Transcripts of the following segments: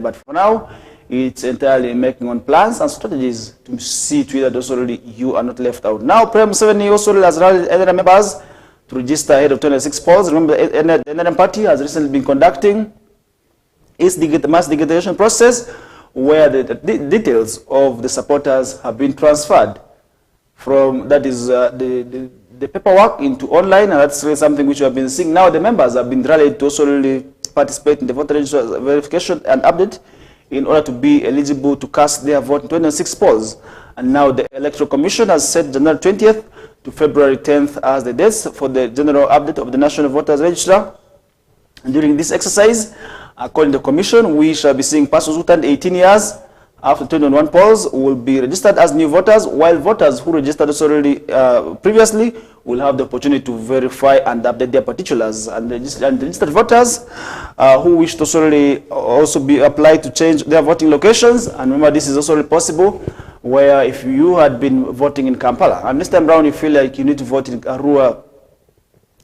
But for now, it's entirely making on plans and strategies to see to it that also you are not left out. Now, Prem 7 also has rallied NRM members to register ahead of 26 polls. Remember, the NRM party has recently been conducting its mass digitization process, where the details of the supporters have been transferred from, that is, the paperwork into online, and that's really something which we have been seeing. Now the members have been rallied to also really participate in the voter registration verification and update in order to be eligible to cast their vote in 26 polls. And now the Electoral Commission has set January 20th to February 10th as the dates for the general update of the National Voters Register. And during this exercise, according to the Commission, we shall be seeing persons who turned 18 years after 21 polls will be registered as new voters, while voters who registered already previously will have the opportunity to verify and update their particulars. And registered voters who wish to also be applied to change their voting locations. And remember, this is also possible where if you had been voting in Kampala and this time around you feel like you need to vote in Arua,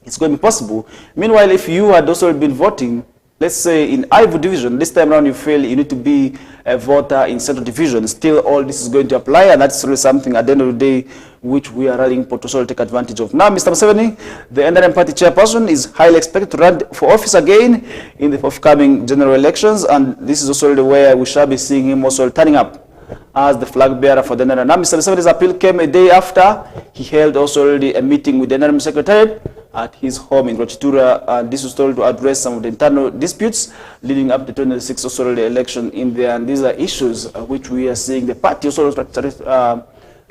it's going to be possible. Meanwhile, if you had also been voting, let's say in Ivo division, this time around you feel you need to be a voter in Central division, still all this is going to apply, and that's really something at the end of the day which we are rallying to take advantage of. Now, Mr. Museveni, the NRM party chairperson, is highly expected to run for office again in the forthcoming general elections, and this is also the way we shall be seeing him also turning up as the flag bearer for the NRM. Now, Mr. Museveni's appeal came a day after he held also already a meeting with the NRM secretariat at his home in Rochitura, and this was told to address some of the internal disputes leading up to the 26th also the election in there. And these are issues which we are seeing the party also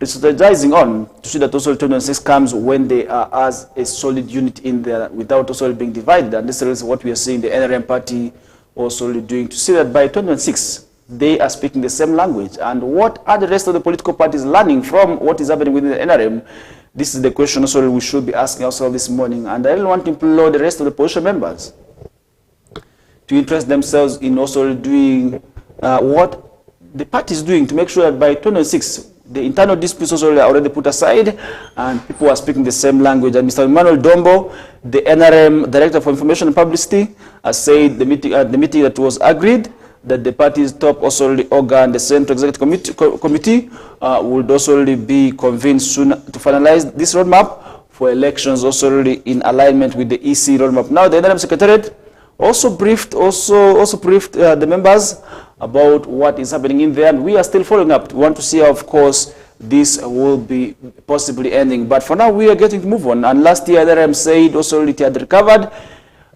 strategizing on to see that also 26 comes when they are as a solid unit in there without also being divided. And this is what we are seeing the NRM party also doing to see that by 2026 they are speaking the same language. And what are the rest of the political parties learning from what is happening within the NRM? This is the question also we should be asking ourselves this morning. And I really want to implore the rest of the opposition members to interest themselves in also doing what the party is doing to make sure that by 2026, the internal disputes also are already put aside and people are speaking the same language. And Mr. Emmanuel Dombo, the NRM Director for Information and Publicity, has said the meeting that was agreed that the party's top also organ, the Central Executive Committee, would also be convened soon to finalize this roadmap for elections also in alignment with the EC roadmap. Now, the NRM Secretariat also briefed the members about what is happening in there, and we are still following up. We want to see how, of course, this will be possibly ending. But for now, we are getting to move on. And last year, NRM said also it had recovered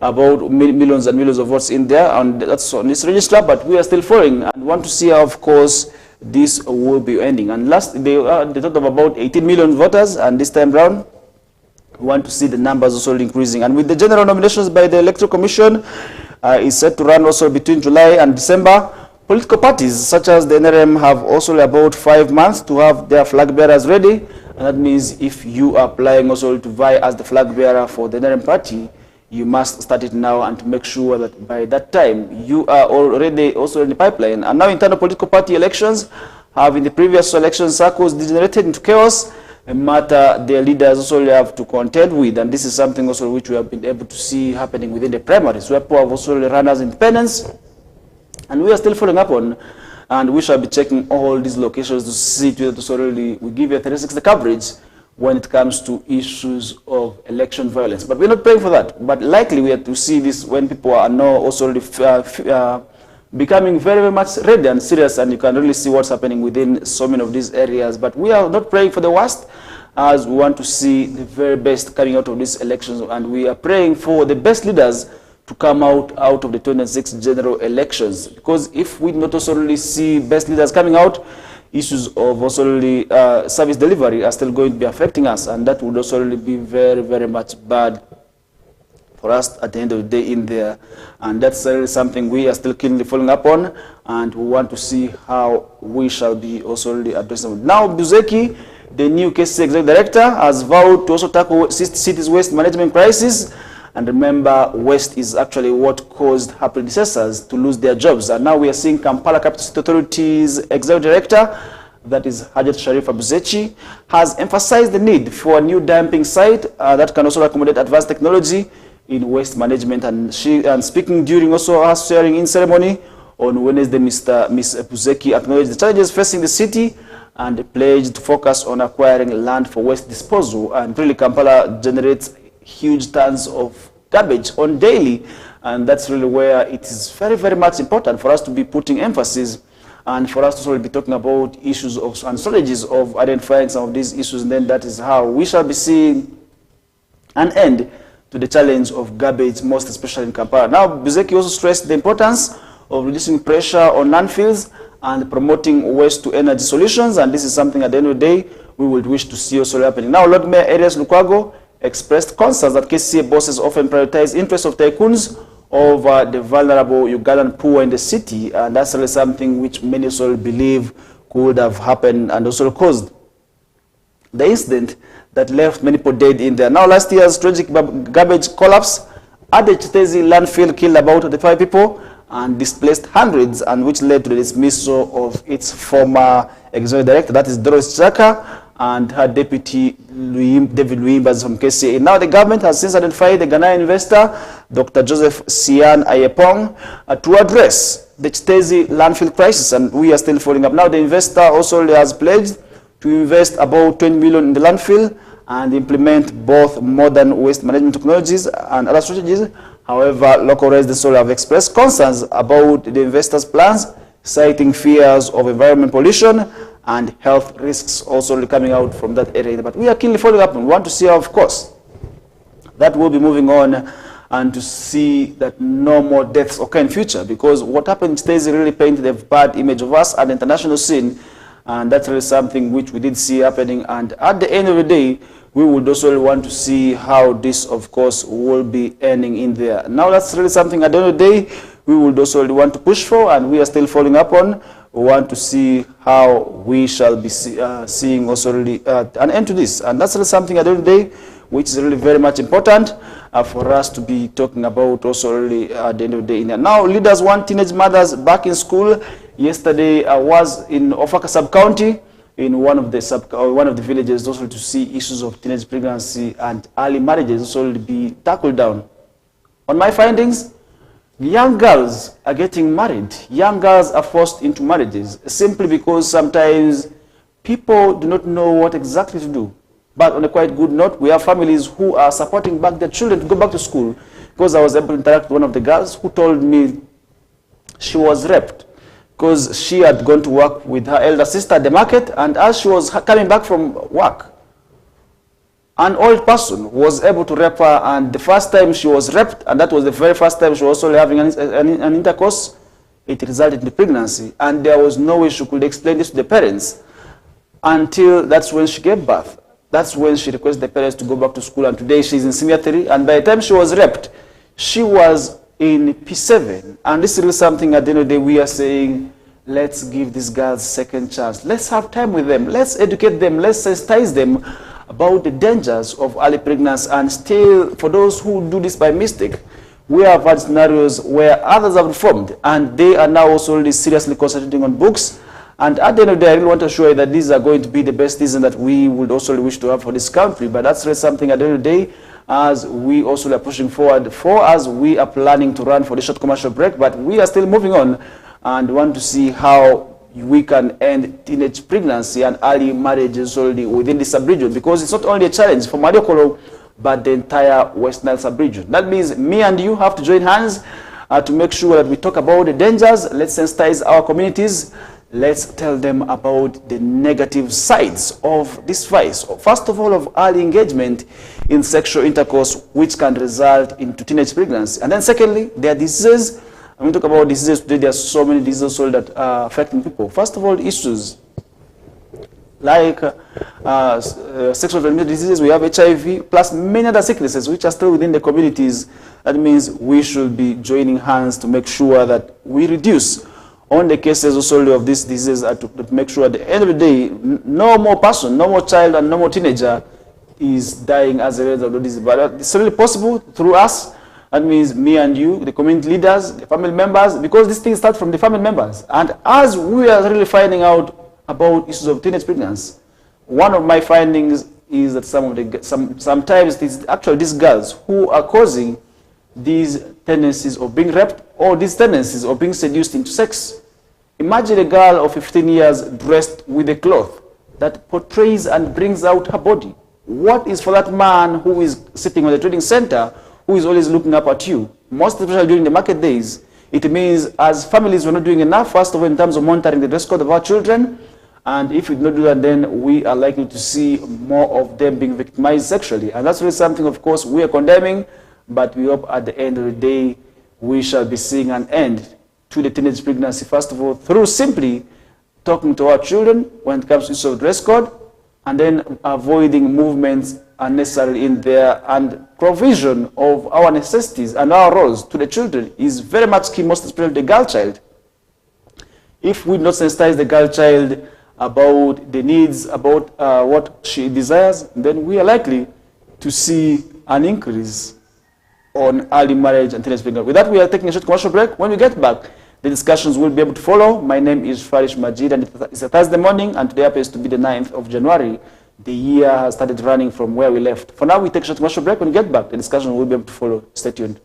about millions and millions of votes in there, and that's on this register, but we are still following and want to see how, of course, this will be ending. And last, they talked of about 18 million voters, and this time round, we want to see the numbers also increasing. And with the general nominations by the Electoral Commission is set to run also between July and December, political parties such as the NRM have also about 5 months to have their flag bearers ready, and that means if you are applying also to vie as the flag bearer for the NRM party, you must start it now and to make sure that by that time you are already also in the pipeline. And now internal political party elections have in the previous election cycles degenerated into chaos, a matter their leaders also have to contend with. And this is something also which we have been able to see happening within the primaries, where people have also run as independents, and we are still following up on, and we shall be checking all these locations to see to that we give you a 360 coverage when it comes to issues of election violence. But we're not praying for that. But likely we have to see this when people are now also becoming very, very much ready and serious, and you can really see what's happening within so many of these areas. But we are not praying for the worst, as we want to see the very best coming out of these elections, and we are praying for the best leaders to come out of the 26 general elections. Because if we not also really see best leaders coming out, issues of also service delivery are still going to be affecting us, and that would also really be very, very much bad for us at the end of the day in there. And that's really something we are still keenly following up on, and we want to see how we shall be also really addressing. Now, Buzeki, the new KCC Executive Director, has vowed to also tackle city's waste management crisis. And remember, waste is actually what caused her predecessors to lose their jobs. And now we are seeing Kampala Capital City Authority's Executive Director, that is Hajat Sharif Abuzechi, has emphasized the need for a new dumping site that can also accommodate advanced technology in waste management. And speaking during also her swearing-in ceremony On Wednesday, Ms. Buzeki acknowledged the challenges facing the city and pledged to focus on acquiring land for waste disposal. And really, Kampala generates huge tons of garbage on daily, and that's really where it is very, very much important for us to be putting emphasis and for us to sort of be talking about issues of and strategies of identifying some of these issues, and then that is how we shall be seeing an end to the challenge of garbage, most especially in Kampala. Now, Buzeki also stressed the importance of reducing pressure on landfills and promoting waste to energy solutions, and this is something at the end of the day we would wish to see also happening. Now, Lord Mayor Arias Lukwago expressed concerns that KCCA bosses often prioritize interests of tycoons over the vulnerable Ugandan poor in the city, and that's really something which many also believe could have happened and also caused the incident that left many people dead in there. Now, last year's tragic garbage collapse at the Chitezi landfill killed about 25 people and displaced hundreds, and which led to the dismissal of its former executive director, that is Doris Chaka, and her deputy David Luimbas from KCA. Now the government has since identified the Ghanaian investor, Dr. Joseph Sian Ayepong, to address the Chitezi landfill crisis, and we are still following up. Now the investor also has pledged to invest about 20 million in the landfill and implement both modern waste management technologies and other strategies. However, local residents have expressed concerns about the investor's plans, citing fears of environment pollution and health risks also coming out from that area. But we are keenly following up and want to see how, of course, that will be moving on and to see that no more deaths occur in future, because what happened today is really painted a bad image of us at the international scene, and that's really something which we did see happening. And at the end of the day, we would also want to see how this, of course, will be ending in there. Now, that's really something at the end of the day we would also want to push for, and we are still following up on. We want to see how we shall be seeing also really an end to this. And that's really something at the end of the day which is really very much important for us to be talking about also really at the end of the day. Now, leaders want teenage mothers back in school. Yesterday, I was in Ofaka sub-county, in one of the villages, also to see issues of teenage pregnancy and early marriages also to be tackled down. On my findings, young girls are getting married. Young girls are forced into marriages simply because sometimes people do not know what exactly to do. But on a quite good note, we have families who are supporting back their children to go back to school, because I was able to interact with one of the girls who told me she was raped because she had gone to work with her elder sister at the market, and as she was coming back from work, an old person was able to rape her, and the first time she was raped, and that was the very first time she was also having an intercourse, it resulted in pregnancy, and there was no way she could explain this to the parents until that's when she gave birth. That's when she requested the parents to go back to school, and today she's in senior 3, and by the time she was raped, she was in P7. And this is really something at the end of the day we are saying, let's give these girls a second chance. Let's have time with them. Let's educate them. Let's sensitize them about the dangers of early pregnancy. And still, for those who do this by mistake, we have had scenarios where others have reformed, and they are now also really seriously concentrating on books. And at the end of the day, I really want to assure you that these are going to be the best season that we would also wish to have for this country. But that's really something at the end of the day, as we also are pushing forward for, as we are planning to run for the short commercial break. But we are still moving on and want to see how we can end teenage pregnancy and early marriages already within the sub-region, because it's not only a challenge for Mariokolo, but the entire West Nile sub-region. That means me and you have to join hands to make sure that we talk about the dangers. Let's sensitize our communities. Let's tell them about the negative sides of this vice. First of all, of early engagement in sexual intercourse, which can result into teenage pregnancy. And then secondly, there are diseases. I'm going to talk about diseases today. There are so many diseases that are affecting people. First of all, issues like sexual transmitted diseases. We have HIV, plus many other sicknesses which are still within the communities. That means we should be joining hands to make sure that we reduce on the cases also of these diseases, to make sure at the end of the day, no more person, no more child, and no more teenager is dying as a result of the disease. But it's really possible through us. That means me and you, the community leaders, the family members, because this thing starts from the family members. And as we are really finding out about issues of teenage pregnancy, one of my findings is that sometimes it's actually these girls who are causing these tendencies of being raped or these tendencies of being seduced into sex. Imagine a girl of 15 years dressed with a cloth that portrays and brings out her body. What is for that man who is sitting on the trading center, who is always looking up at you? Most especially during the market days, it means as families we're not doing enough, first of all, in terms of monitoring the dress code of our children. And if we do not do that, then we are likely to see more of them being victimized sexually. And that's really something, of course, we are condemning, but we hope at the end of the day, we shall be seeing an end to the teenage pregnancy, first of all, through simply talking to our children when it comes to use of dress code, and then avoiding movements unnecessarily in there, and provision of our necessities and our roles to the children is very much key, most especially the girl child. If we do not sensitize the girl child about the needs, about what she desires, then we are likely to see an increase on early marriage and teenage pregnancy. With that, we are taking a short commercial break. When we get back, the discussions will be able to follow. My name is Farish Majid, and it's a Thursday morning, and today happens to be the 9th of January. The year has started running from where we left. For now, we take a short commercial break. When we get back, the discussion will be able to follow. Stay tuned.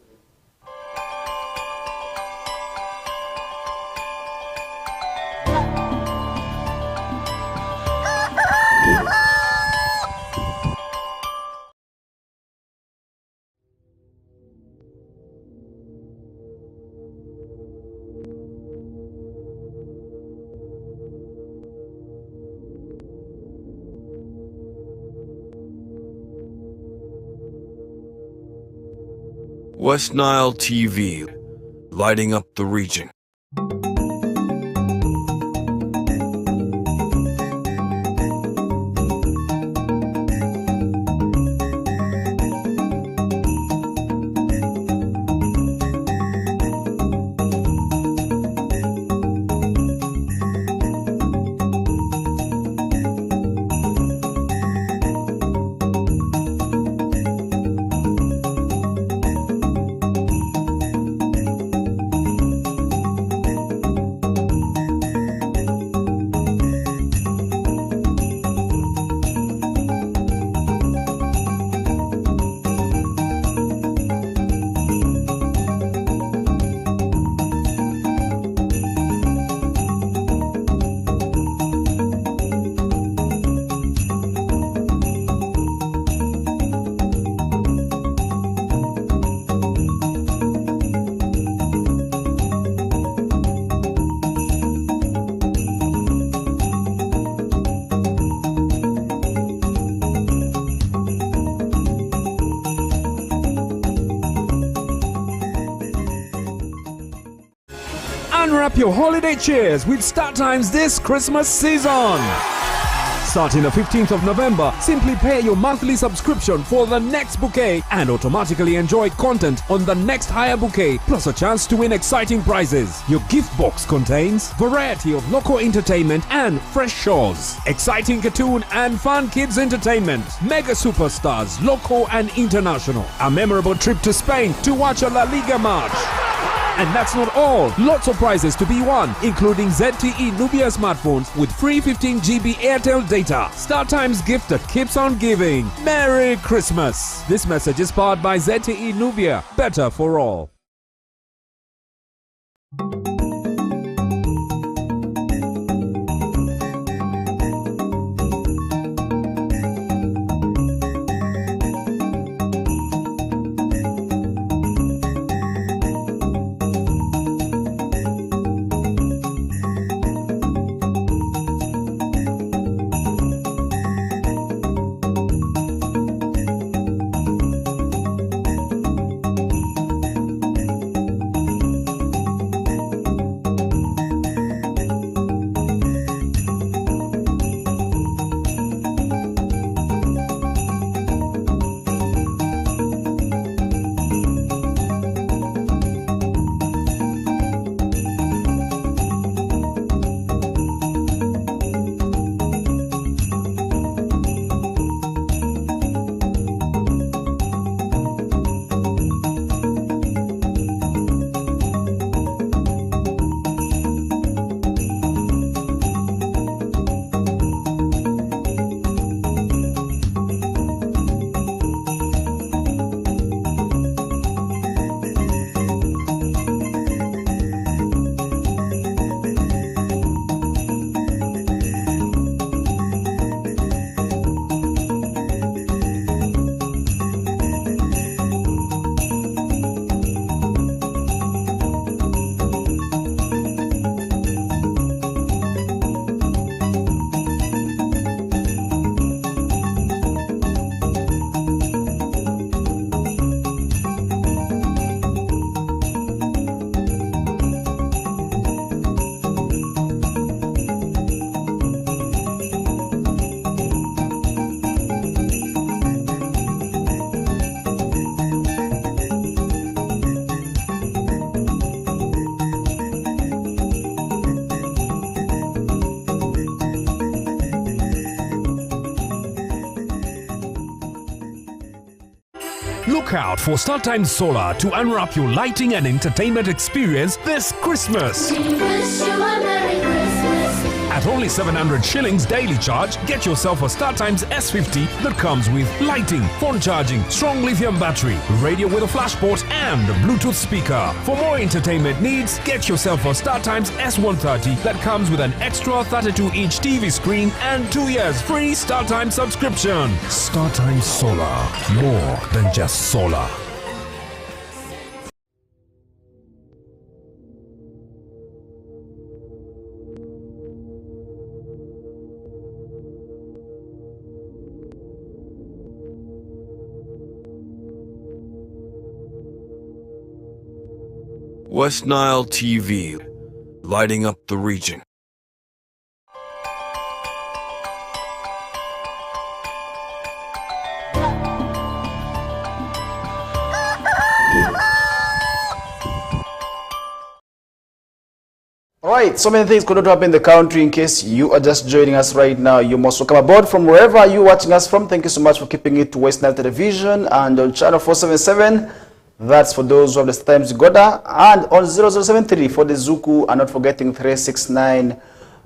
West Nile TV, lighting up the region. Unwrap your holiday cheers with StarTimes this Christmas season. Starting the 15th of November, simply pay your monthly subscription for the next bouquet and automatically enjoy content on the next higher bouquet, plus a chance to win exciting prizes. Your gift box contains variety of local entertainment and fresh shows, exciting cartoon and fun kids entertainment, mega superstars, local and international, a memorable trip to Spain to watch a La Liga match. And that's not all. Lots of prizes to be won, including ZTE Nubia smartphones with free 15 GB Airtel data. StarTimes gift that keeps on giving. Merry Christmas. This message is powered by ZTE Nubia. Better for all. Look out for StarTimes Solar to unwrap your lighting and entertainment experience this Christmas. We wish you a Merry Christmas. At only 700 shillings daily charge, get yourself a StarTimes S50 that comes with lighting, phone charging, strong lithium battery, radio with a flash port and a Bluetooth speaker. For more entertainment needs, get yourself a StarTimes S130 that comes with an extra 32-inch TV screen and 2 years free StarTimes subscription. StarTimes Solar, more than just solar. West Nile TV, lighting up the region. All right, so many things could not happen in the country. In case you are just joining us right now, you must welcome aboard from wherever you're watching us from. Thank you so much for keeping it to West Nile Television and on channel 477. That's for those who have the Times Goda, and on 0073 for the Zuku, and not forgetting 369.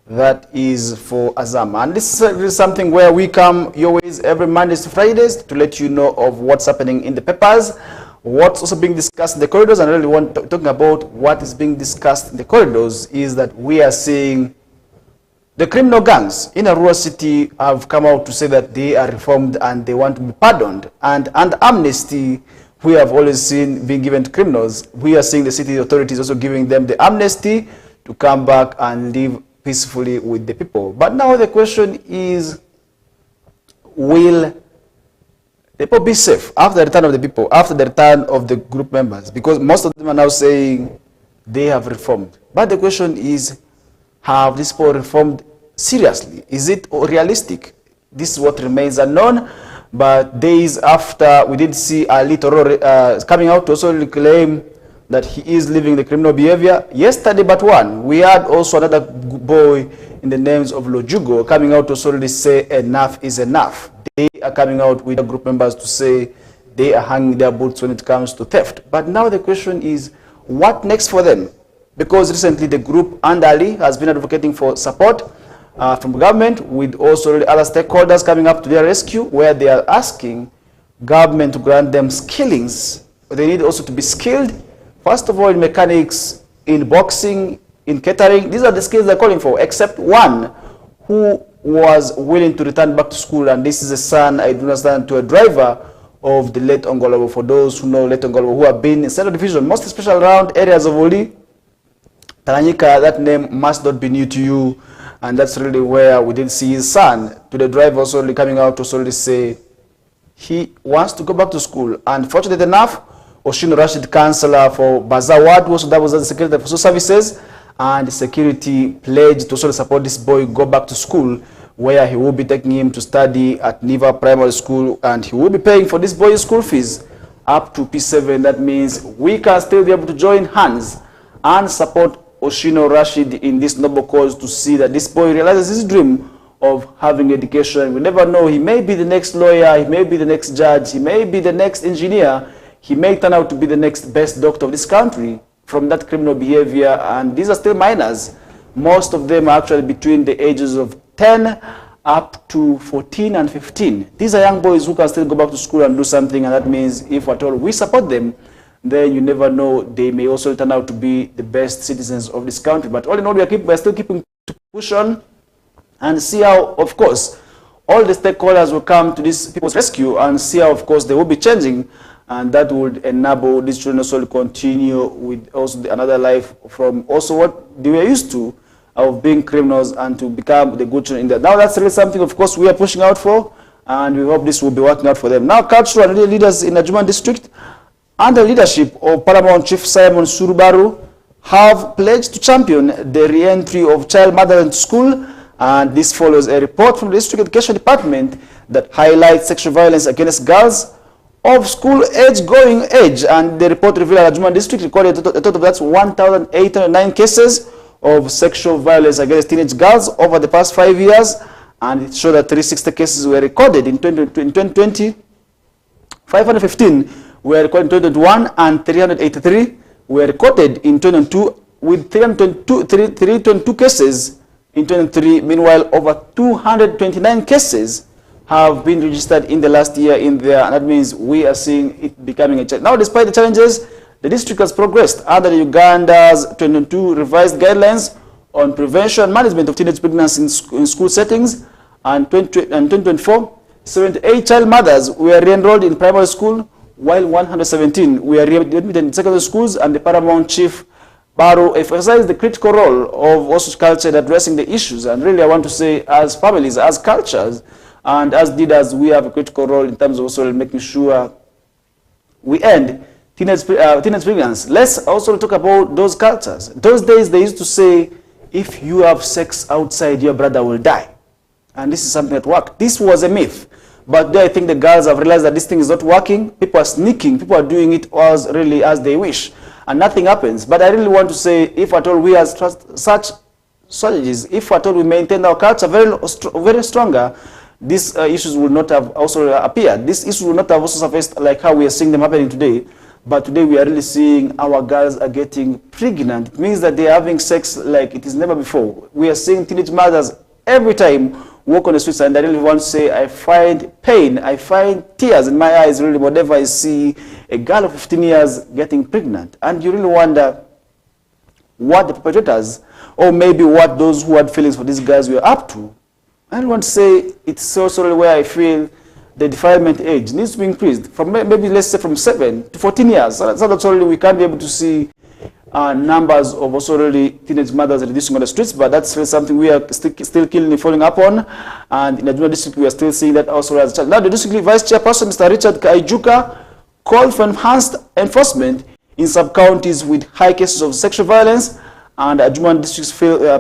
That is for Azam. And this is something where we come your ways every Mondays to Fridays to let you know of what's happening in the papers, what's also being discussed in the corridors. And I really want to talking about what is being discussed in the corridors is that we are seeing the criminal gangs in a rural city have come out to say that they are reformed and they want to be pardoned. And amnesty we have always seen being given to criminals, we are seeing the city authorities also giving them the amnesty to come back and live peacefully with the people. But now the question is, will the people be safe after the return of the people, after the return of the group members? Because most of them are now saying they have reformed. But the question is, have these people reformed seriously? Is it realistic? This is what remains unknown. But days after, we did see Ali Tororo coming out to also claim that he is living the criminal behavior. Yesterday but one, we had also another boy in the names of Lojugo coming out to also say enough is enough. They are coming out with the group members to say they are hanging their boots when it comes to theft. But now the question is, what next for them? Because recently the group and Ali has been advocating for support from government, with also other stakeholders coming up to their rescue, where they are asking government to grant them skillings. They need also to be skilled, first of all, in mechanics, in boxing, in catering. These are the skills they're calling for, except one who was willing to return back to school, and this is a son, I do understand, to a driver of the late Ongolobo. For those who know late Ongolobo, who have been in Central Division, most especially around areas of Oli, Tanganyika, that name must not be new to you. And that's really where we did see his son, to the driver also coming out to solely say he wants to go back to school. And fortunately enough, Oshino Rashid, councillor for Bazawad, also that was the Secretary for Social Services, and the security pledged to also support this boy go back to school, where he will be taking him to study at Niva Primary School, and he will be paying for this boy's school fees up to P7. That means we can still be able to join hands and support Oshino Rashid in this noble cause to see that this boy realizes his dream of having education. We never know, he may be the next lawyer, he may be the next judge, he may be the next engineer, he may turn out to be the next best doctor of this country from that criminal behavior. And these are still minors. Most of them are actually between the ages of 10 up to 14 and 15. These are young boys who can still go back to school and do something, and that means if at all we support them, then you never know, they may also turn out to be the best citizens of this country. But all in all, we are still keeping to push on and see how, of course, all the stakeholders will come to this people's rescue and see how, of course, they will be changing, and that would enable these children also to continue with also another life from also what they were used to, of being criminals, and to become the good children in there. Now that's really something, of course, we are pushing out for, and we hope this will be working out for them. Now, cultural and religious leaders in Ajuman district, under leadership of Paramount Chief Simon Surubaru, have pledged to champion the re-entry of child mother into school, and this follows a report from the District Education Department that highlights sexual violence against girls of school age going age. And the report revealed that Ajuman District recorded a total of that's 1,809 cases of sexual violence against teenage girls over the past 5 years, and it showed that 360 cases were recorded in 2020, 515 were recorded in 2021 and 383 were recorded in 2022 with 322 cases in 2023. Meanwhile, over 229 cases have been registered in the last year in there, and that means we are seeing it becoming a challenge. Now, despite the challenges, the district has progressed under Uganda's 2022 revised guidelines on prevention and management of teenage pregnancy in school settings, and 2024, 78 child mothers were re-enrolled in primary school, while 117 were readmitted in secondary schools, and the Paramount Chief Baro emphasized the critical role of also culture in addressing the issues. And really, I want to say, as families, as cultures, and as leaders, we have a critical role in terms of also making sure we end teenage pregnancy. Let's also talk about those cultures. Those days, they used to say, if you have sex outside, your brother will die. And this is something that worked. This was a myth. But today, I think the girls have realized that this thing is not working. People are sneaking. People are doing it really as they wish. And nothing happens. But I really want to say, if at all we as such strategies, if at all we maintain our culture very stronger, these issues will not have also appeared. These issues will not have also surfaced like how we are seeing them happening today. But today we are really seeing our girls are getting pregnant. It means that they are having sex like it is never before. We are seeing teenage mothers every time walk on the streets, and I really want to say I find pain, I find tears in my eyes really whenever I see a girl of 15 years getting pregnant. And you really wonder what the perpetrators, or maybe what those who had feelings for these guys were up to. I want to say it's also where I feel the defilement age needs to be increased from maybe, let's say, from 7 to 14 years. So that's already we can't be able to see numbers of also really teenage mothers reducing on the streets, but that's really something we are still keenly following up on. And in the Adjuma district, we are still seeing that also as a challenge. Now, the district vice chairperson, Mr. Richard Kaijuka, called for enhanced enforcement in sub-counties with high cases of sexual violence. And Adjuma district's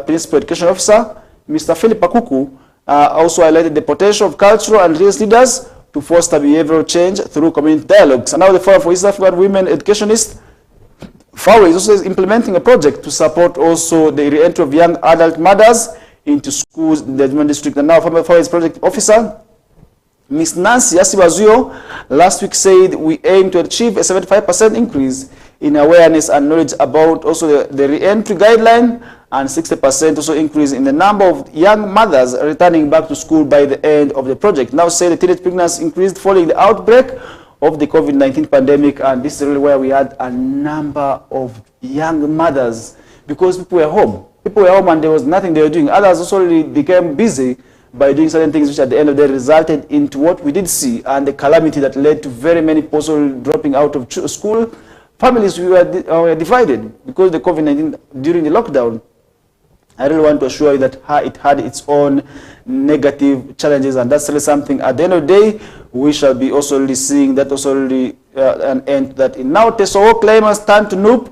principal education officer, Mr. Philip Akuku, also highlighted the potential of cultural and religious leaders to foster behavioral change through community dialogues. And now the Forum for East African Women Educationists, FAWE, is also implementing a project to support also the re-entry of young adult mothers into schools in the Adjuma district. And now FAWE's project officer, Ms. Nancy Asibazuyo, last week said we aim to achieve a 75% increase in awareness and knowledge about also the re-entry guideline, and 60% also increase in the number of young mothers returning back to school by the end of the project. Now say the teenage pregnancy increased following the outbreak of the COVID-19 pandemic, and this is really where we had a number of young mothers because people were home. People were home and there was nothing they were doing. Others also really became busy by doing certain things which at the end of the day resulted into what we did see, and the calamity that led to very many people dropping out of school. Families were divided because the COVID-19 during the lockdown. I really want to assure you that it had its own negative challenges, and that's really something at the end of the day we shall be also really seeing that also really an end to that. In now Teso claimants turn to NUP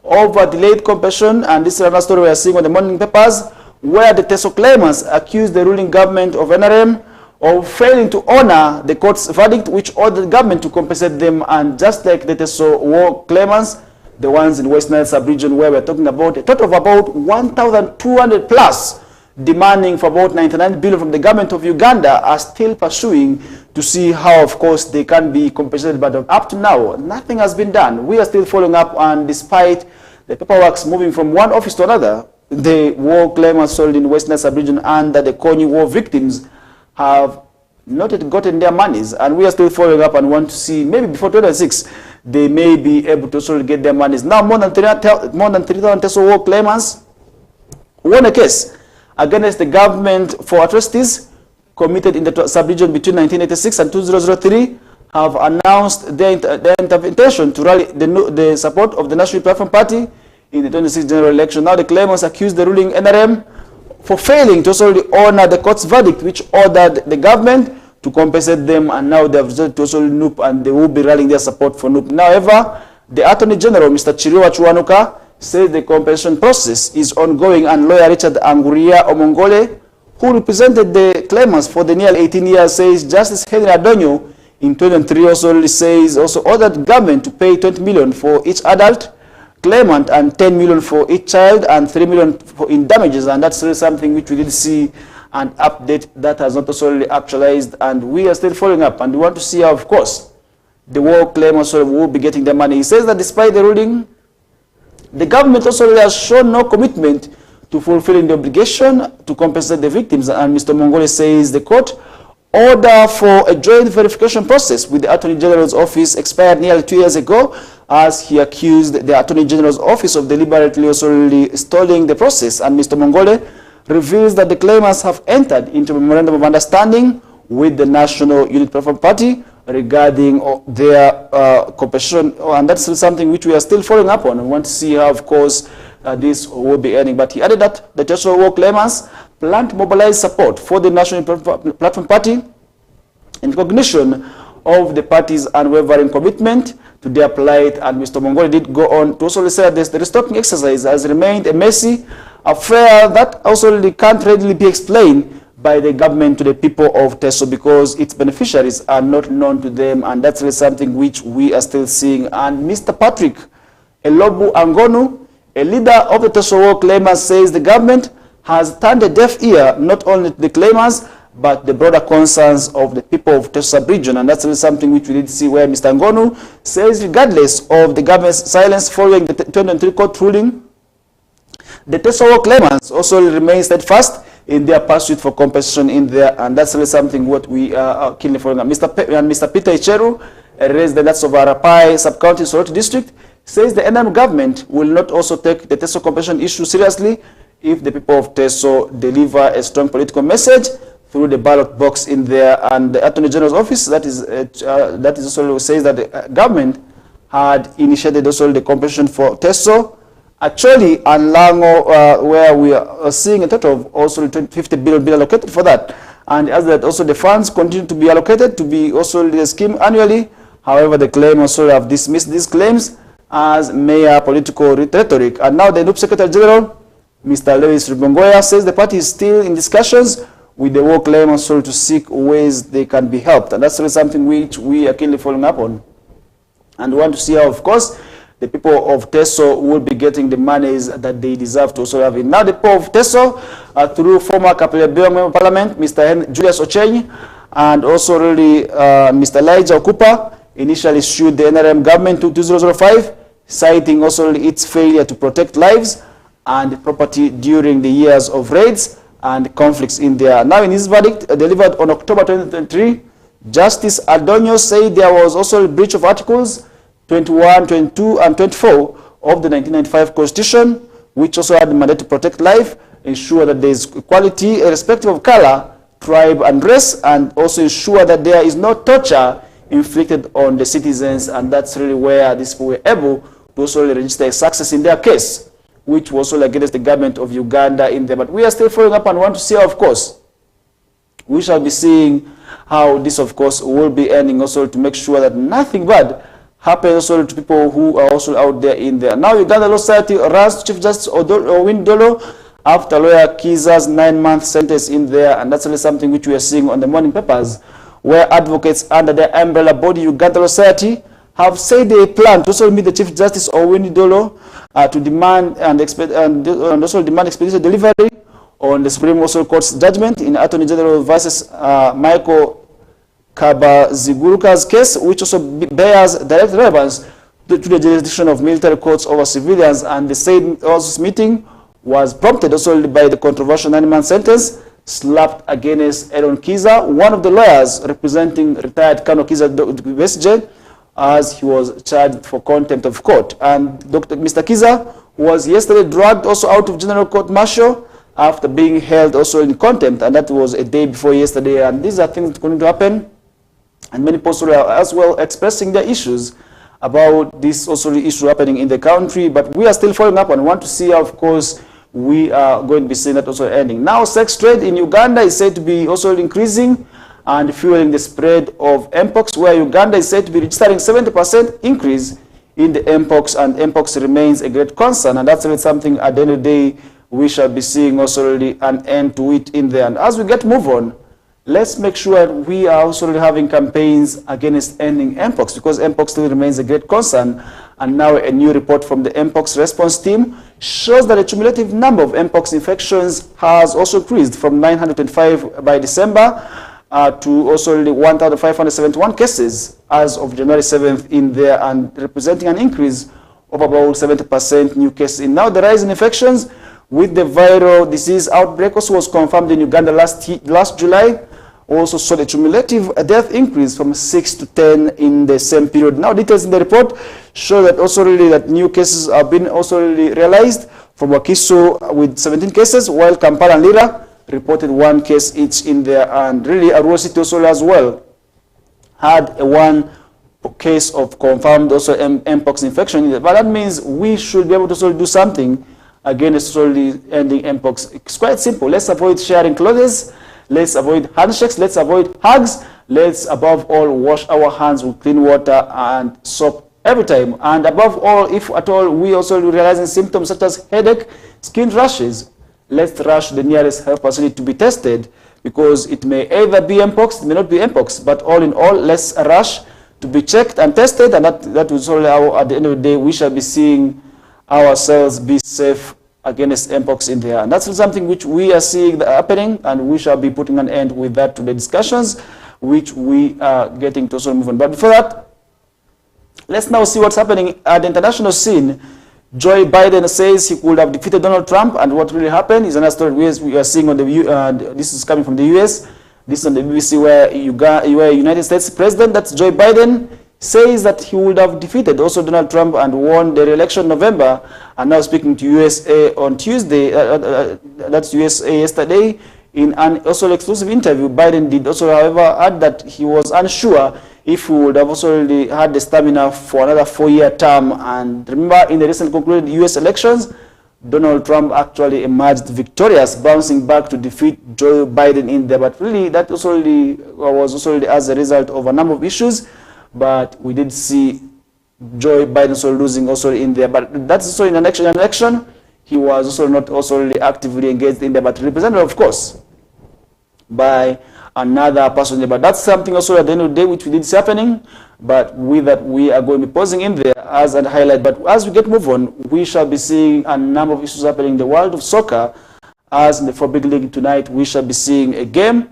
over delayed compensation, and this is another story we are seeing on the morning papers where the Teso claimants accused the ruling government of NRM of failing to honor the court's verdict which ordered the government to compensate them. And just like the Teso war claimants, the ones in West Nile sub-region where we're talking about a total of about 1,200 plus demanding for about 99 billion from the government of Uganda are still pursuing to see how, of course, they can be compensated. But up to now, nothing has been done. We are still following up, and despite the paperwork moving from one office to another, the war claimants sold in West Nile sub-region and the Konyi war victims have not yet gotten their monies, and we are still following up and want to see maybe before 2006 they may be able to also get their monies. Now more than 3,000 Teso war claimants won a case against the government for atrocities committed in the sub-region between 1986 and 2003 have announced their intention to rally the support of the National Platform Party in the 2026 general election. Now the claimants accuse the ruling NRM for failing to also honor the court's verdict which ordered the government to compensate them, and now they have resorted to also NUP, and they will be rallying their support for NUP. Now, however, the Attorney General, Mr. Chiriwa Chuanuka, says the compensation process is ongoing, and lawyer Richard Anguria Omongole, who represented the claimants for the nearly 18 years, says Justice Henry Adonyo in 2003 also ordered government to pay 20 million for each adult claimant and 10 million for each child and 3 million in damages, and that's really something which we did see an update that has not necessarily actualized, and we are still following up, and we want to see how, of course, the war claim also will be getting the money. He says that despite the ruling, the government also has shown no commitment to fulfilling the obligation to compensate the victims. And Mr. Mongole says the court order for a joint verification process with the Attorney General's office expired nearly 2 years ago, as he accused the Attorney General's office of deliberately also stalling the process. And Mr. Mongole reveals that the claimants have entered into a memorandum of understanding with the National Unity Platform Party regarding their compensation, and that's something which we are still following up on. We want to see how, of course, this will be ending. But he added that the Tesoro war claimants plan to mobilize support for the National Unity Platform Party in recognition of the party's unwavering commitment to their plight. And Mr. Mongole did go on to also say that the restocking exercise has remained a messy affair that also can't readily be explained by the government to the people of Teso, because its beneficiaries are not known to them, and that's really something which we are still seeing. And Mr. Patrick Elobu Angonu, a leader of the Teso war claimants, says the government has turned a deaf ear not only to the claimants but the broader concerns of the people of Teso sub-region. And that's really something which we did see, where Mr. Angonu says regardless of the government's silence following the 2023 court ruling, the Teso war claimants also remain steadfast in their pursuit for compensation in there, and that's really something what we are keenly following up. Mr. Peter Icheru, a resident of Arapai Sub-County, Soroti District, says the NM government will not also take the Teso compensation issue seriously if the people of Teso deliver a strong political message through the ballot box in there. And the Attorney General's office, that is also says that the government had initiated also the compensation for Teso, actually, and Lango, where we are seeing a total of also 50 billion allocated for that. And as that also the funds continue to be allocated to be also the scheme annually. However, the claim also have dismissed these claims as mere political rhetoric. And now the NUP Secretary General, Mr. Lewis Ribongoya, says the party is still in discussions with the war claim also to seek ways they can be helped. And that's really something which we are keenly following up on. And we want to see how, of course, the people of Teso will be getting the monies that they deserve to also have it. Now the people of Teso, through former Kapile Member of Parliament, Mr. Julius Ochenyi, and also really Mr. Elijah Okupa, initially sued the NRM government to 2005, citing also its failure to protect lives and property during the years of raids and conflicts in there. Now in his verdict delivered on October 2023, Justice Adonio said there was also a breach of Articles 21, 22, and 24 of the 1995 Constitution, which also had the mandate to protect life, ensure that there is equality irrespective of color, tribe, and race, and also ensure that there is no torture inflicted on the citizens. And that's really where these people were able to also register a success in their case, which was also against the government of Uganda in there. But we are still following up and want to see, of course, we shall be seeing how this, of course, will be ending also to make sure that nothing bad happens also to people who are also out there in there. Now Uganda Law Society runs Chief Justice Owini Dolo after lawyer Kiza's 9-month sentence in there, and that's really something which we are seeing on the morning papers, where advocates under the umbrella body Uganda Law Society have said they plan to also meet the Chief Justice Owini Dolo to demand and also demand expeditious delivery on the Supreme Court's judgment in Attorney General versus Michael Kabaziguruka's case, which also bears direct relevance to the jurisdiction of military courts over civilians. And the said also meeting was prompted also by the controversial 9-month sentence slapped against Aaron Kiza, one of the lawyers representing retired Colonel Kiza Besije, as he was charged for contempt of court. And Mr. Kiza was yesterday dragged also out of General Court Martial after being held also in contempt, and that was a day before yesterday. And these are things that are going to happen. And many people are as well expressing their issues about this also issue happening in the country. But we are still following up and want to see how, of course, we are going to be seeing that also ending. Now, sex trade in Uganda is said to be also increasing and fueling the spread of Mpox, where Uganda is said to be registering 70% increase in the Mpox, and Mpox remains a great concern. And that's really something at the end of the day we shall be seeing also really an end to it in there. And as we move on, let's make sure we are also having campaigns against ending Mpox, because Mpox still remains a great concern. And now a new report from the Mpox response team shows that the cumulative number of Mpox infections has also increased from 905 by December to also 1,571 cases as of January 7th in there, and representing an increase of about 70% new cases. And now the rise in infections with the viral disease outbreak also was confirmed in Uganda last July. Also saw the cumulative death increase from 6 to 10 in the same period. Now details in the report show that also that new cases have been also realized from Wakiso with 17 cases, while Kampala and Lira reported 1 case each in there, and really Arua City also as well had a 1 case of confirmed also mpox infection. But that means we should be able to do something against slowly ending mpox. It's quite simple. Let's avoid sharing clothes. Let's avoid handshakes. Let's avoid hugs. Let's above all wash our hands with clean water and soap every time. And above all, if at all we also realizing symptoms such as headache, skin rashes, let's rush the nearest health facility to be tested, because it may either be mpox, it may not be mpox. But all in all, let's rush to be checked and tested, and that will solely how at the end of the day we shall be seeing ourselves be safe against mpox in there. And that's something which we are seeing happening, and we shall be putting an end with that to the discussions which we are getting to also move on. But before that, let's now see what's happening at the international scene. Joe Biden says he could have defeated Donald Trump, and what really happened is another story we are seeing on the this is coming from the US. This is on the BBC, where United States President, that's Joe Biden, says that he would have defeated also Donald Trump and won the re-election in November. And now speaking to USA on Tuesday, that's USA yesterday, in an also exclusive interview, Biden did also, however, add that he was unsure if he would have also really had the stamina for another 4-year term. And remember, in the recent concluded US elections, Donald Trump actually emerged victorious, bouncing back to defeat Joe Biden in there. But really, that also really was also really as a result of a number of issues. But we did see Joe Biden also losing also in there. But that's also in an election, he was also not also really actively engaged in there, but represented, of course, by another person. But that's something also at the end of the day which we did see happening. But with that, we are going to be pausing in there as a highlight. But as we get move on, we shall be seeing a number of issues happening in the world of soccer. As in the 4 big league tonight, we shall be seeing a game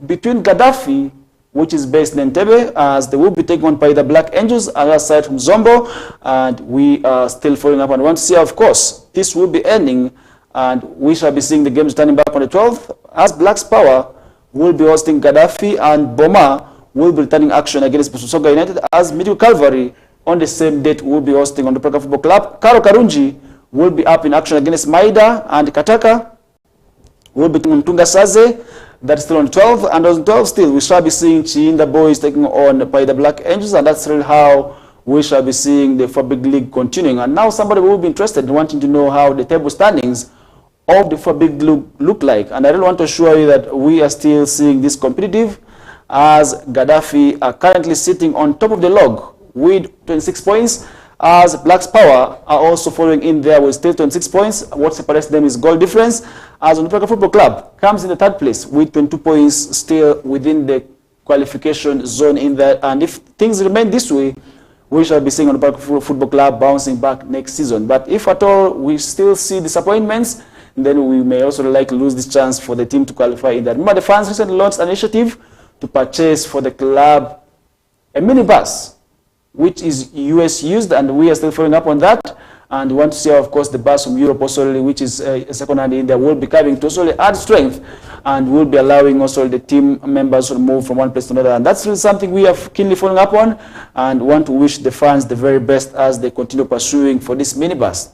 between Gaddafi, which is based in Entebbe, as they will be taken on by the Black Angels, another side from Zombo. And we are still following up and want to see, of course, this will be ending. And we shall be seeing the games turning back on the 12th, as Black's Power will be hosting Gaddafi, and Boma will be returning action against Busoga United, as Middle Calvary on the same date will be hosting on the Praga Football Club. Karo Karunji will be up in action against Maida, and Kataka will be on Tunga Saze. That's still on 12, and on 12 still we shall be seeing Chiinda Boys taking on by the Black Angels, and that's really how we shall be seeing the 4 big league continuing. And now somebody will be interested in wanting to know how the table standings of the 4 big league look like. And I really want to assure you that we are still seeing this competitive, as Gaddafi are currently sitting on top of the log with 26 points, as Black's Power are also following in there with still 26 points. What separates them is goal difference, as Onipaka Football Club comes in the 3rd place with 22 points still within the qualification zone in there. And if things remain this way, we shall be seeing Onipaka Football Club bouncing back next season. But if at all we still see disappointments, then we may also like lose this chance for the team to qualify in that. Remember, the fans recently launched an initiative to purchase for the club a minibus, which is US used, and we are still following up on that. And we want to see, of course, the bus from Europe also, which is a second-hand in there, will be coming to also add strength, and will be allowing also the team members to move from one place to another. And that's really something we are keenly following up on, and want to wish the fans the very best as they continue pursuing for this minibus.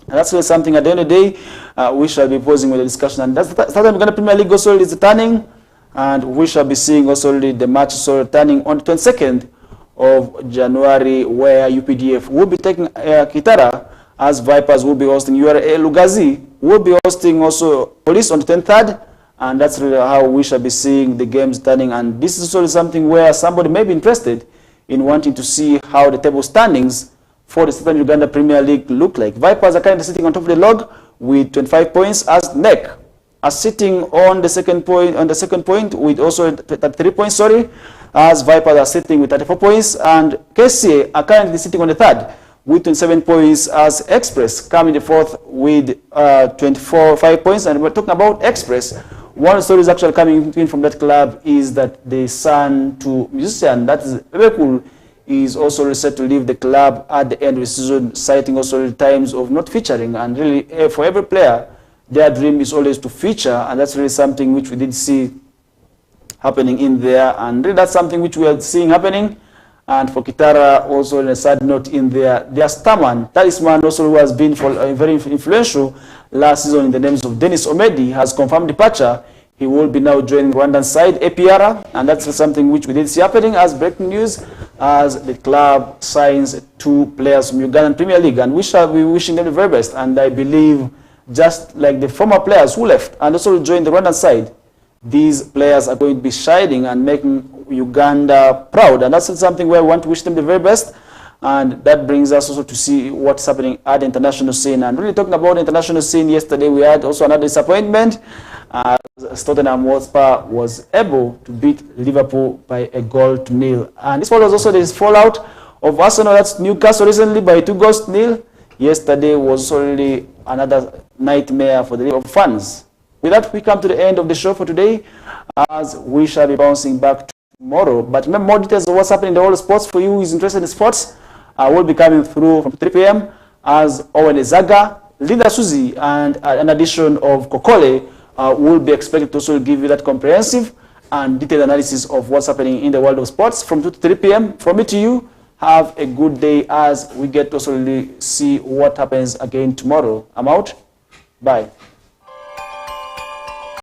And that's really something at the end of the day we shall be posing with the discussion. And that's the time Uganda Premier League also is returning, and we shall be seeing also the match also returning on the 22nd of January, where UPDF will be taking Kitara, as Vipers will be hosting URA. Lugazi will be hosting also Police on the 23rd, and that's really how we shall be seeing the games turning. And this is also something where somebody may be interested in wanting to see how the table standings for the Southern Uganda Premier League look like. Vipers are currently sitting on top of the log with 25 points, as NEC are sitting on the second point with also 33 points, as Vipers are sitting with 34 points, and KCA are currently sitting on the 3rd with 27 points, as Express coming the 4th with 5 points. And we're talking about Express, One story is actually coming in from that club is that the son to musician, that is Ebekul, is also set to leave the club at the end of the season, citing also the times of not featuring. And really, for every player, their dream is always to feature, and that's really something which we did see happening in there. And really that's something which we are seeing happening. And for Kitara, also on a sad note in there, their starman, talisman also who has been very influential last season in the names of Dennis Omedi, has confirmed departure. He will be now joining Rwandan side, APR, and that's something which we did see happening as breaking news, as the club signs 2 players from Ugandan Premier League, and we shall be wishing them the very best. And I believe, just like the former players who left and also joined the Rwandan side, these players are going to be shining and making Uganda proud, and that's something where we want to wish them the very best. And that brings us also to see what's happening at the international scene. And really talking about the international scene, yesterday we had also another disappointment. Tottenham Hotspur was able to beat Liverpool by a 1-0. And this follows also this fallout of Arsenal, that's Newcastle recently, by 2-0. Yesterday was already another nightmare for the Liverpool fans. With that, we come to the end of the show for today, as we shall be bouncing back tomorrow. But remember, more details of what's happening in the world of sports for you who is interested in sports will be coming through from 3 p.m. as Owen Ezaga, Linda Suzy, and an addition of Kokole will be expected to also give you that comprehensive and detailed analysis of what's happening in the world of sports from 2 to 3 p.m. From me to you, have a good day as we get to also really see what happens again tomorrow. I'm out. Bye.